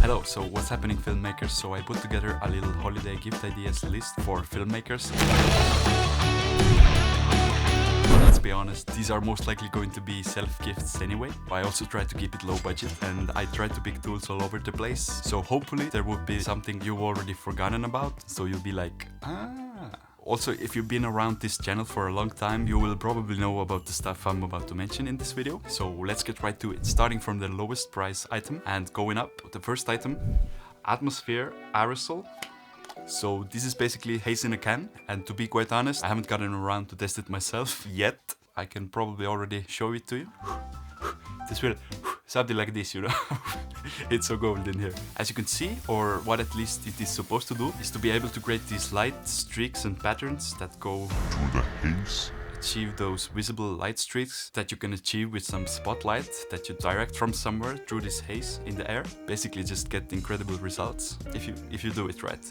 Hello, so what's happening, filmmakers? So I put together a little holiday gift ideas list for filmmakers. Let's be honest, these are most likely going to be self-gifts anyway. I also try to keep it low budget and I try to pick tools all over the place. So hopefully there would be something you've already forgotten about, so you'll be like, ah. Also, if you've been around this channel for a long time, you will probably know about the stuff I'm about to mention in this video. So let's get right to it. Starting from the lowest price item and going up. The first item, Atmosphere Aerosol. So this is basically haze in a can, and to be quite honest, I haven't gotten around to test it myself yet. I can probably already show it to you. This will something like this, you know. It's so golden here. As you can see, or what at least it is supposed to do, is to be able to create these light streaks and patterns that go through the haze. Achieve those visible light streaks that you can achieve with some spotlight that you direct from somewhere through this haze in the air. Basically just get incredible results if you do it right.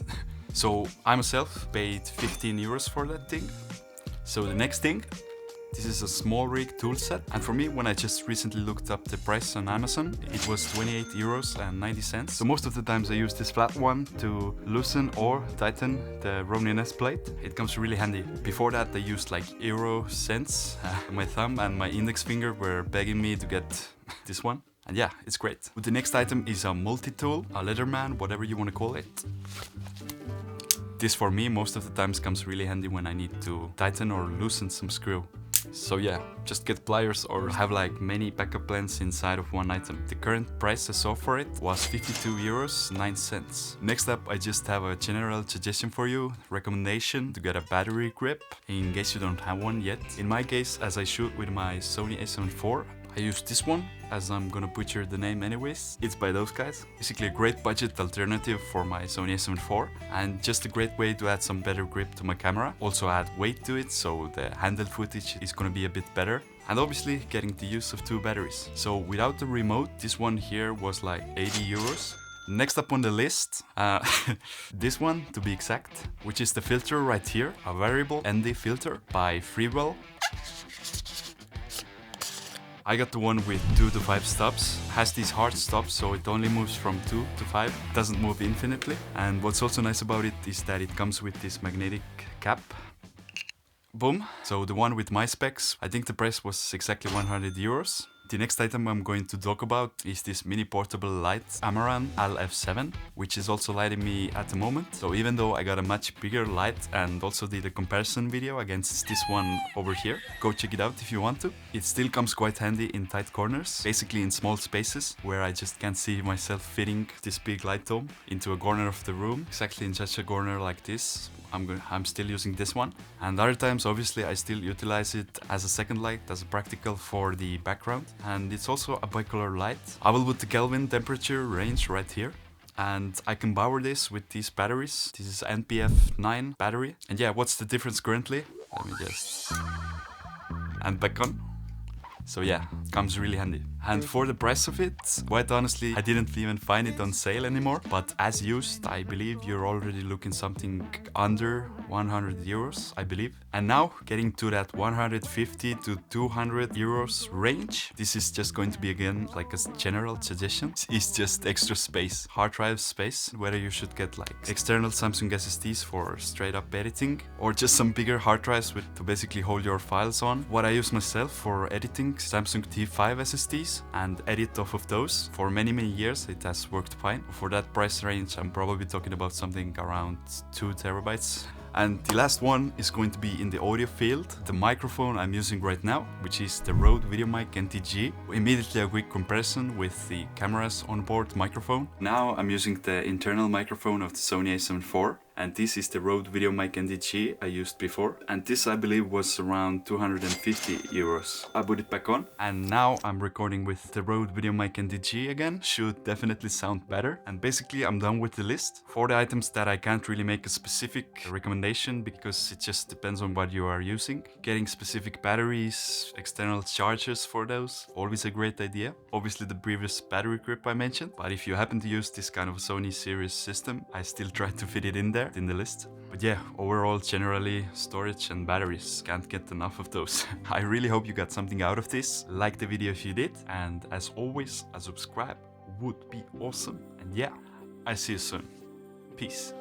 So I myself paid 15 euros for that thing. So the next thing, this is a small rig tool set, and for me, when I just recently looked up the price on Amazon, it was 28 euros and 90 cents. So most of the times I use this flat one to loosen or tighten the Roniness plate. It comes really handy. Before that I used like euro cents. My thumb and my index finger were begging me to get this one. And yeah, it's great. But the next item is a multi-tool, a Leatherman, whatever you want to call it. This for me most of the times comes really handy when I need to tighten or loosen some screw. So yeah, just get pliers or have like many backup plans inside of one item. The current price I saw for it was 52 euros 9 cents. Next up, I just have a general suggestion for you, recommendation to get a battery grip in case you don't have one yet. In my case, as I shoot with my Sony a7 IV, I use this one, as I'm gonna butcher the name anyways. It's by those guys. Basically a great budget alternative for my Sony a7 IV, and just a great way to add some better grip to my camera. Also add weight to it, so the handheld footage is gonna be a bit better. And obviously getting the use of 2 batteries. So without the remote, this one here was like 80 euros. Next up on the list, this one to be exact, which is the filter right here, a variable ND filter by Freewell. I got the one with 2 to 5 stops. Has these hard stops, so it only moves from 2 to 5. It doesn't move infinitely. And what's also nice about it is that it comes with this magnetic cap. Boom. So the one with my specs, I think the price was exactly 100 euros. The next item I'm going to talk about is this mini portable light Amaran AL-F7, which is also lighting me at the moment. So even though I got a much bigger light and also did a comparison video against this one over here, go check it out if you want to. It still comes quite handy in tight corners, basically in small spaces where I just can't see myself fitting this big light dome into a corner of the room, exactly in such a corner like this. I'm still using this one, and other times obviously I still utilize it as a second light, as a practical for the background, and it's also a bicolor light. I will put the Kelvin temperature range right here, and I can power this with these batteries. This is NPF 9 battery, and yeah, what's the difference currently? Let me just... and back on. So yeah, comes really handy. And for the price of it, quite honestly, I didn't even find it on sale anymore. But as used, I believe you're already looking something under 100 euros, I believe. And now, getting to that 150 to 200 euros range, this is just going to be again like a general suggestion. It's just extra space, hard drive space, whether you should get like external Samsung SSDs for straight up editing, or just some bigger hard drives to basically hold your files on. What I use myself for editing, Samsung T5 SSDs, and edit off of those. For many years it has worked fine. For that price range I'm probably talking about something around 2 terabytes. And the last one is going to be in the audio field. The microphone I'm using right now, which is the Rode VideoMic NTG. Immediately a quick comparison with the camera's onboard microphone. Now I'm using the internal microphone of the Sony a7 IV. And this is the Rode VideoMic NTG I used before. And this I believe was around 250 euros. I put it back on. And now I'm recording with the Rode VideoMic NTG again. Should definitely sound better. And basically I'm done with the list. For the items that I can't really make a specific recommendation because it just depends on what you are using. Getting specific batteries, external chargers for those, always a great idea. Obviously the previous battery grip I mentioned. But if you happen to use this kind of a Sony series system, I still try to fit it in there in the list. But yeah, overall, generally, storage and batteries, can't get enough of those. I really hope you got something out of this. Like the video if you did, and as always, a subscribe would be awesome. And yeah, I'll see you soon. Peace.